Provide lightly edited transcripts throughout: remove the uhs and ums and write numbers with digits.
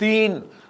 3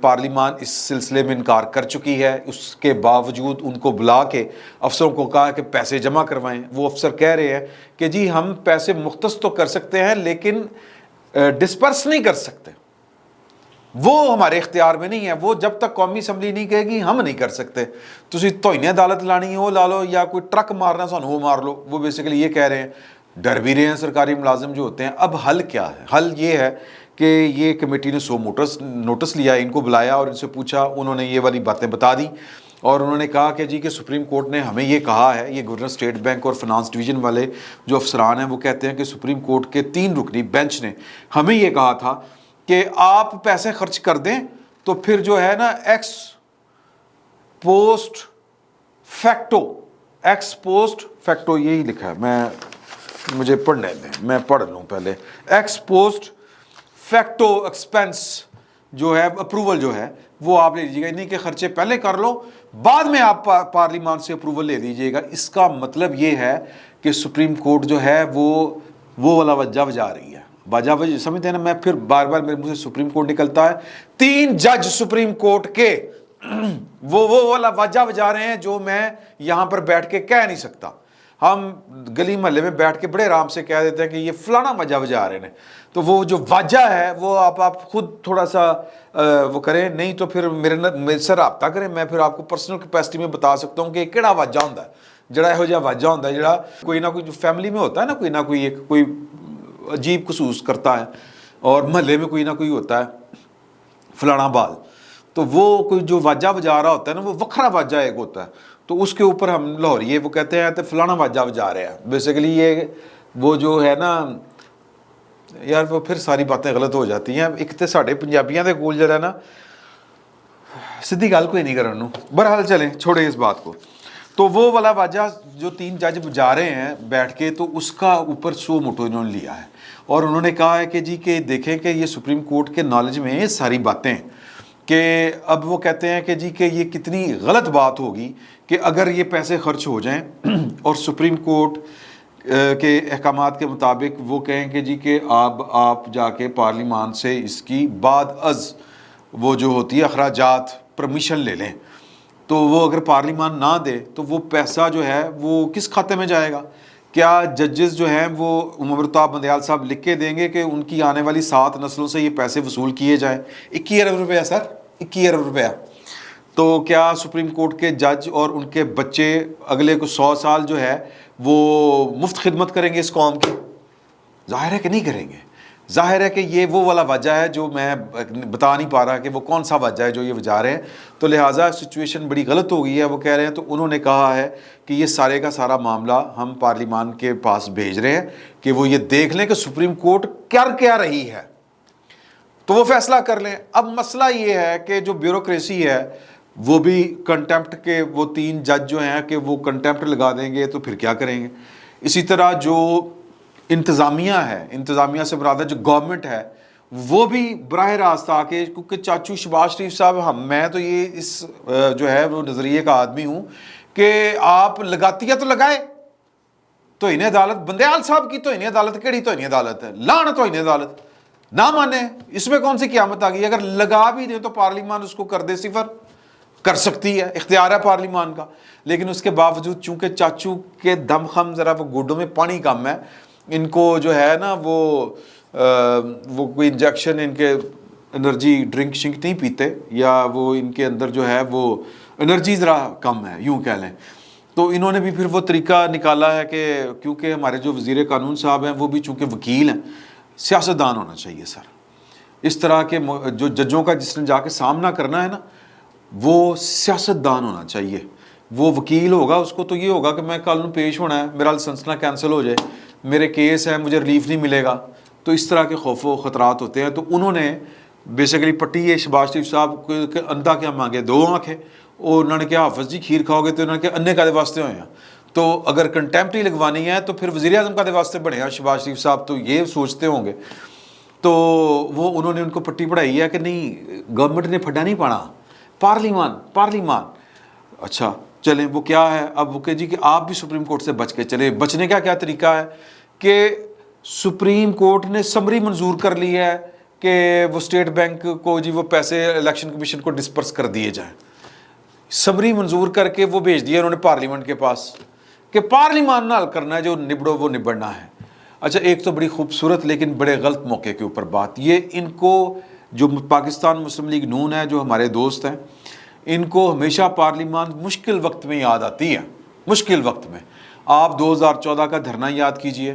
پارلیمان اس سلسلے میں انکار کر چکی ہے. اس کے باوجود ان کو بلا کے افسروں کو کہا کہ پیسے جمع کروائیں. وہ افسر کہہ رہے ہیں کہ جی ہم پیسے مختص تو کر سکتے ہیں لیکن ڈسپرس نہیں کر سکتے, وہ ہمارے اختیار میں نہیں ہے, وہ جب تک قومی اسمبلی نہیں کہے گی ہم نہیں کر سکتے. تسی توہین عدالت لانی وہ لا لو یا کوئی ٹرک مارنا سانو وہ مار لو. وہ بیسیکلی یہ کہہ رہے ہیں, ڈر بھی رہے ہیں سرکاری ملازم جو ہوتے ہیں. اب حل کیا ہے؟ حل یہ ہے کہ یہ کمیٹی نے 100 نوٹس لیا, ان کو بلایا اور ان سے پوچھا. انہوں نے یہ والی باتیں بتا دی اور انہوں نے کہا کہ جی کہ سپریم کورٹ نے ہمیں یہ کہا ہے, یہ گورنر اسٹیٹ بینک اور فنانس ڈویژن والے جو افسران ہیں وہ کہتے ہیں کہ سپریم کورٹ کے 3 رکنی بینچ نے ہمیں یہ کہا تھا کہ آپ پیسے خرچ کر دیں تو پھر جو ہے نا ایکس پوسٹ فیکٹو یہی لکھا ہے, مجھے پڑھنے دیں, میں پڑھ لوں پہلے. ایکس پوسٹ فیکٹو ایکسپینس جو ہے اپروول جو ہے وہ آپ لے لیجیے گا, نہیں کہ خرچے پہلے کر لو بعد میں آپ پارلیمان سے اپروول لے لیجیے گا. اس کا مطلب یہ ہے کہ سپریم کورٹ جو ہے وہ والا وجہ بجا رہی ہے. وجہ سمجھتے ہیں نا, میں پھر بار بار میرے منہ سے سپریم کورٹ نکلتا ہے. 3 جج سپریم کورٹ کے وہ والا وجہ بجا رہے ہیں جو میں یہاں پر بیٹھ کے کہہ نہیں سکتا. ہم گلی محلے میں بیٹھ کے بڑے آرام سے کہہ دیتے ہیں کہ یہ فلانا وجہ بجا رہے ہیں, تو وہ جو وجہ ہے وہ آپ خود تھوڑا سا وہ کریں, نہیں تو پھر میرے سے رابطہ کریں. میں پھر آپ کو پرسنل کیپیسٹی میں بتا سکتا ہوں کہ کیڑا وجہ ہوتا ہے, جڑا یہو جہا وجہ ہوتا ہے جڑا کوئی نہ کوئی جو فیملی میں ہوتا ہے نا, کوئی نہ کوئی ایک کوئی عجیب خصوص کرتا ہے, اور محلے میں کوئی نہ کوئی ہوتا ہے فلانا بال, تو وہ کوئی جو واجہ بجا رہا ہوتا ہے نا وہ وکھرا واجہ ایک ہوتا ہے, تو اس کے اوپر ہم لاہوریے وہ کہتے ہیں تو فلانا واجہ بجا رہے ہیں. بیسیکلی یہ وہ جو ہے نا یار وہ پھر ساری باتیں غلط ہو جاتی ہیں. ایک تو ساڈے پنجابیاں دے کول جڑا نا سیدھی گل کوئی نہیں کرن. بہرحال چلیں چھوڑے اس بات کو. تو وہ والا واجہ جو 3 جج بجا رہے ہیں بیٹھ کے, تو اس کا اوپر 100 موٹو انہوں نے لیا ہے اور انہوں نے کہا ہے کہ جی کہ دیکھیں کہ یہ سپریم کورٹ کے نالج میں ساری باتیں کہ اب وہ کہتے ہیں کہ جی کہ یہ کتنی غلط بات ہوگی کہ اگر یہ پیسے خرچ ہو جائیں اور سپریم کورٹ کے احکامات کے مطابق وہ کہیں کہ جی کہ آپ جا کے پارلیمان سے اس کی بعد از وہ جو ہوتی ہے اخراجات پرمیشن لے لیں, تو وہ اگر پارلیمان نہ دے تو وہ پیسہ جو ہے وہ کس کھاتے میں جائے گا؟ کیا ججز جو ہیں وہ عمر الطاف بندیال صاحب لکھ کے دیں گے کہ ان کی آنے والی 7 نسلوں سے یہ پیسے وصول کیے جائیں؟ 21 ارب روپیہ سر, 21 ارب روپیہ. تو کیا سپریم کورٹ کے جج اور ان کے بچے اگلے کو 100 سال جو ہے وہ مفت خدمت کریں گے اس قوم کی؟ ظاہر ہے کہ نہیں کریں گے. ظاہر ہے کہ یہ وہ والا وجہ ہے جو میں بتا نہیں پا رہا کہ وہ کون سا وجہ ہے جو یہ بجا رہے ہیں. تو لہٰذا سچویشن بڑی غلط ہو گئی ہے. وہ کہہ رہے ہیں, تو انہوں نے کہا ہے کہ یہ سارے کا سارا معاملہ ہم پارلیمان کے پاس بھیج رہے ہیں کہ وہ یہ دیکھ لیں کہ سپریم کورٹ کیا رہی ہے, تو وہ فیصلہ کر لیں. اب مسئلہ یہ ہے کہ جو بیوروکریسی ہے وہ بھی کنٹیمپٹ کے, وہ 3 جج جو ہیں کہ وہ کنٹیمپٹ لگا دیں گے تو پھر کیا کریں گے. اسی طرح جو انتظامیہ ہے, انتظامیہ سے مراد جو گورنمنٹ ہے, وہ بھی براہ راست آ کے, کیونکہ چاچو شہباز شریف صاحب میں تو یہ اس جو ہے وہ نظریے کا آدمی ہوں کہ آپ لگاتی ہے تو لگائے. توہین عدالت بندیال صاحب کی توہین عدالت کیڑی توہین عدالت ہے؟ لعن توہین عدالت نہ مانے, اس میں کون سی قیامت آ گئی؟ اگر لگا بھی دیں تو پارلیمان اس کو کر دے صفر, کر سکتی ہے, اختیار ہے پارلیمان کا. لیکن اس کے باوجود چونکہ چاچو کے دم خم ذرا وہ گوڈوں میں پانی کم ہے, ان کو جو ہے نا وہ کوئی انجیکشن, ان کے انرجی ڈرنک شنک نہیں پیتے, یا وہ ان کے اندر جو ہے وہ انرجی ذرا کم ہے یوں کہہ لیں. تو انہوں نے بھی پھر وہ طریقہ نکالا ہے کہ کیونکہ ہمارے جو وزیر قانون صاحب ہیں وہ بھی چونکہ وکیل ہیں, سیاستدان ہونا چاہیے سر. اس طرح کے جو ججوں کا جس نے جا کے سامنا کرنا ہے نا وہ سیاستدان ہونا چاہیے. وہ وکیل ہوگا, اس کو تو یہ ہوگا کہ میں کل پیش ہونا ہے, میرا لائسنس نہ کینسل ہو جائے, میرے کیس ہے, مجھے ریلیف نہیں ملے گا. تو اس طرح کے خوف و خطرات ہوتے ہیں. تو انہوں نے بیسیکلی پٹی ہے شہباز شریف صاحب کو, اندھا کیا مانگے 2 آنکھیں, اور انہوں نے کہا حافظ جی کھیر کھاؤ گے, تو انہوں نے کہا انے کا دے واسطے ہوئے ہیں. تو اگر کنٹیمپٹری لگوانی ہے تو پھر وزیر اعظم کا دے واسطے بنے ہیں شہباز شریف صاحب, تو یہ سوچتے ہوں گے. تو وہ انہوں نے ان کو پٹی پڑھائی ہے کہ نہیں گورنمنٹ نے پھڈا نہیں پانا, پارلیمان. اچھا چلیں, وہ کیا ہے اب, وہ کہ جی کہ آپ بھی سپریم کورٹ سے بچ کے چلے. بچنے کا کیا طریقہ ہے کہ سپریم کورٹ نے سمری منظور کر لی ہے کہ وہ اسٹیٹ بینک کو جی وہ پیسے الیکشن کمیشن کو ڈسپرس کر دیے جائیں. سمری منظور کر کے وہ بھیج دیا انہوں نے پارلیمنٹ کے پاس کہ پارلیمان نہ حل کرنا ہے، جو نبڑو وہ نبڑنا ہے. اچھا ایک تو بڑی خوبصورت لیکن بڑے غلط موقع کے اوپر بات یہ، ان کو جو پاکستان مسلم لیگ نون ہے، جو ہمارے دوست ہیں، ان کو ہمیشہ پارلیمان مشکل وقت میں یاد آتی ہے. مشکل وقت میں آپ 2014 کا دھرنا یاد کیجئے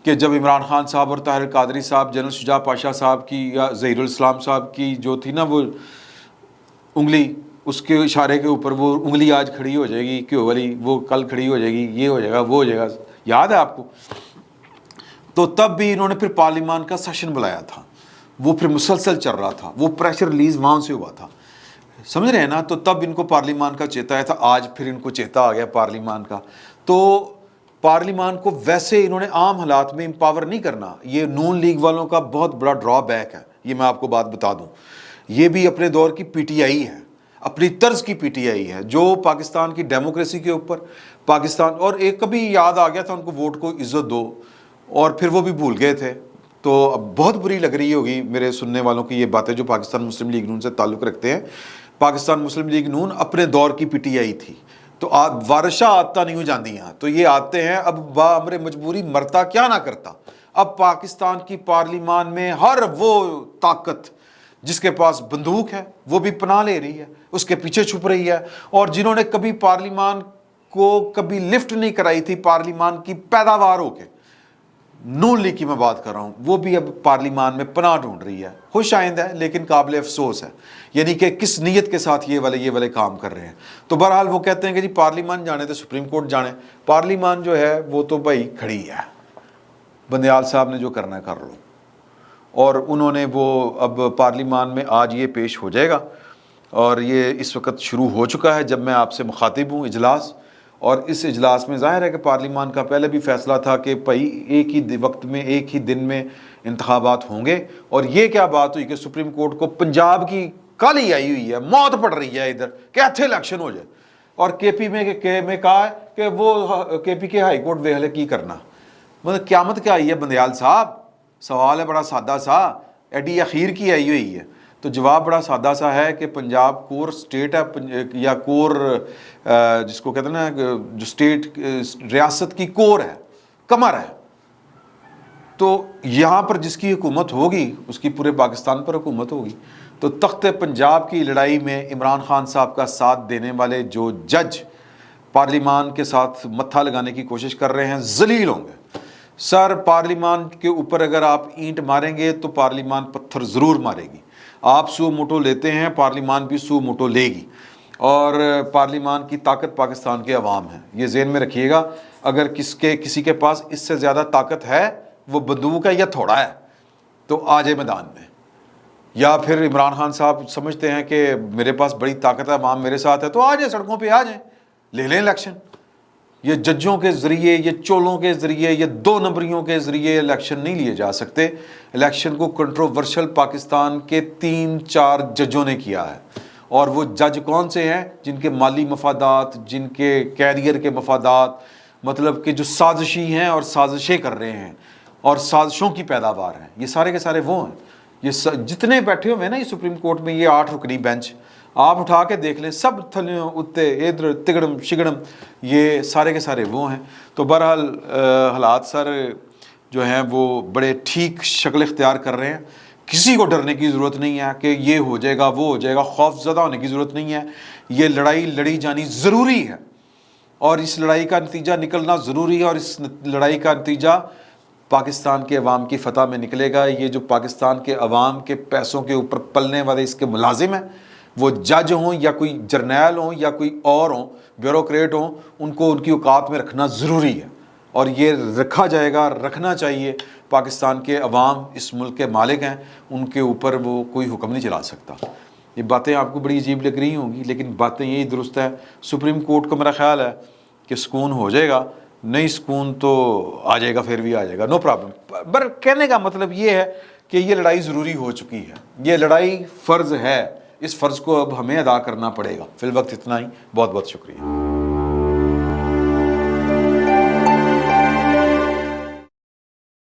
کہ جب عمران خان صاحب اور طاہر القادری صاحب، جنرل شجاع پاشا صاحب کی یا ظہیر الاسلام صاحب کی جو تھی نا وہ انگلی، اس کے اشارے کے اوپر وہ انگلی آج کھڑی ہو جائے گی کیوں والی، وہ کل کھڑی ہو جائے گی، یہ ہو جائے گا، وہ ہو جائے گا، یاد ہے آپ کو؟ تو تب بھی انہوں نے پھر پارلیمان کا سیشن بلایا تھا، وہ پھر مسلسل چل رہا تھا، وہ پریشر ریلیز وہاں سے ہوا تھا، سمجھ رہے ہیں نا؟ تو تب ان کو پارلیمان کا چیتا آیا تھا، آج پھر ان کو چیتا آ گیا پارلیمان کا. تو پارلیمان کو ویسے انہوں نے عام حالات میں امپاور نہیں کرنا. یہ نون لیگ والوں کا بہت بڑا ڈرا بیک ہے، یہ میں آپ کو بات بتا دوں. یہ بھی اپنے دور کی پی ٹی آئی ہے، اپنی طرز کی پی ٹی آئی ہے، جو پاکستان کی ڈیموکریسی کے اوپر پاکستان، اور ایک کبھی یاد آ گیا تھا ان کو ووٹ کو عزت دو، اور پھر وہ بھی بھول گئے تھے. تو اب بہت بری لگ رہی ہوگی میرے سننے والوں کی یہ باتیں جو پاکستان مسلم لیگ نون سے تعلق رکھتے ہیں. پاکستان مسلم لیگ نون اپنے دور کی پی ٹی آئی تھی، تو وارشہ آتا نہیں ہو جاندی ہیں، تو یہ آتے ہیں اب با امر مجبوری مرتا کیا نہ کرتا. اب پاکستان کی پارلیمان میں ہر وہ طاقت جس کے پاس بندوق ہے وہ بھی پناہ لے رہی ہے، اس کے پیچھے چھپ رہی ہے. اور جنہوں نے کبھی پارلیمان کو کبھی لفٹ نہیں کرائی تھی پارلیمان کی پیداوار ہو کے، نون لیگ کی میں بات کر رہا ہوں، وہ بھی اب پارلیمان میں پناہ ڈھونڈ رہی ہے. خوش آئند ہے لیکن قابل افسوس ہے، یعنی کہ کس نیت کے ساتھ یہ والے کام کر رہے ہیں. تو بہرحال وہ کہتے ہیں کہ جی پارلیمان جانے تو سپریم کورٹ جانے. پارلیمان جو ہے وہ تو بھائی کھڑی ہے، بندیال صاحب نے جو کرنا ہے کر لو. اور انہوں نے وہ اب پارلیمان میں آج یہ پیش ہو جائے گا، اور یہ اس وقت شروع ہو چکا ہے جب میں آپ سے مخاطب ہوں اجلاس. اور اس اجلاس میں ظاہر ہے کہ پارلیمان کا پہلے بھی فیصلہ تھا کہ بھائی ایک ہی وقت میں ایک ہی دن میں انتخابات ہوں گے. اور یہ کیا بات ہوئی کہ سپریم کورٹ کو پنجاب کی کالی آئی ہوئی ہے، موت پڑ رہی ہے ادھر کہ ایتھے الیکشن ہو جائے، اور کے پی میں کہا ہے کہ وہ کے پی کے ہائی کورٹ ویلے کی کرنا. مطلب قیامت کیا آئی ہے بندیال صاحب؟ سوال ہے بڑا سادہ سا، ایڈی اخیر کی آئی ہوئی ہے. تو جواب بڑا سادہ سا ہے کہ پنجاب کور سٹیٹ ہے، یا کور جس کو کہتے ہیں نا جو سٹیٹ ریاست کی کور ہے، کمر ہے. تو یہاں پر جس کی حکومت ہوگی اس کی پورے پاکستان پر حکومت ہوگی. تو تخت پنجاب کی لڑائی میں عمران خان صاحب کا ساتھ دینے والے جو جج پارلیمان کے ساتھ متھا لگانے کی کوشش کر رہے ہیں ذلیل ہوں گے. سر پارلیمان کے اوپر اگر آپ اینٹ ماریں گے تو پارلیمان پتھر ضرور مارے گی. آپ سو موٹو لیتے ہیں، پارلیمان بھی سو موٹو لے گی. اور پارلیمان کی طاقت پاکستان کے عوام ہیں، یہ ذہن میں رکھیے گا. اگر کسی کے پاس اس سے زیادہ طاقت ہے، وہ بندوق ہے یا تھوڑا ہے، تو آ جائے میدان میں. یا پھر عمران خان صاحب سمجھتے ہیں کہ میرے پاس بڑی طاقت ہے، عوام میرے ساتھ ہے، تو آ جائیں سڑکوں پہ، آ جائیں، لے لیں الیکشن. یہ ججوں کے ذریعے، یہ چولوں کے ذریعے، یہ دو نمبریوں کے ذریعے الیکشن نہیں لیے جا سکتے. الیکشن کو کنٹروورشل پاکستان کے 3-4 ججوں نے کیا ہے. اور وہ جج کون سے ہیں؟ جن کے مالی مفادات، جن کے کیریئر کے مفادات، مطلب کہ جو سازشی ہیں اور سازشیں کر رہے ہیں اور سازشوں کی پیداوار ہیں. یہ سارے کے سارے وہ ہیں. یہ جتنے بیٹھے ہوئے ہیں نا یہ سپریم کورٹ میں، یہ 8 رکنی بینچ آپ اٹھا کے دیکھ لیں، سب تھلے اتے ادھر تگڑم شگڑم، یہ سارے کے سارے وہ ہیں. تو بہرحال حالات سر جو ہیں وہ بڑے ٹھیک شکل اختیار کر رہے ہیں. کسی کو ڈرنے کی ضرورت نہیں ہے کہ یہ ہو جائے گا وہ ہو جائے گا، خوف زدہ ہونے کی ضرورت نہیں ہے. یہ لڑائی لڑی جانی ضروری ہے، اور اس لڑائی کا نتیجہ نکلنا ضروری ہے، اور اس لڑائی کا نتیجہ پاکستان کے عوام کی فتح میں نکلے گا. یہ جو پاکستان کے عوام کے پیسوں کے اوپر پلنے والے اس کے ملازم ہیں، وہ جج ہوں یا کوئی جرنیل ہوں یا کوئی اور ہوں، بیوروکریٹ ہوں، ان کو ان کی اوقات میں رکھنا ضروری ہے. اور یہ رکھا جائے گا، رکھنا چاہیے. پاکستان کے عوام اس ملک کے مالک ہیں، ان کے اوپر وہ کوئی حکم نہیں چلا سکتا. یہ باتیں آپ کو بڑی عجیب لگ رہی ہوں گی، لیکن باتیں یہی درست ہے. سپریم کورٹ کو میرا خیال ہے کہ سکون ہو جائے گا، نہیں سکون تو آ جائے گا، پھر بھی آ جائے گا، نو پرابلم. پر کہنے کا مطلب یہ ہے کہ یہ لڑائی ضروری ہو چکی ہے، یہ لڑائی فرض ہے، اس فرض کو اب ہمیں ادا کرنا پڑے گا. فی الوقت اتنا ہی. بہت بہت شکریہ.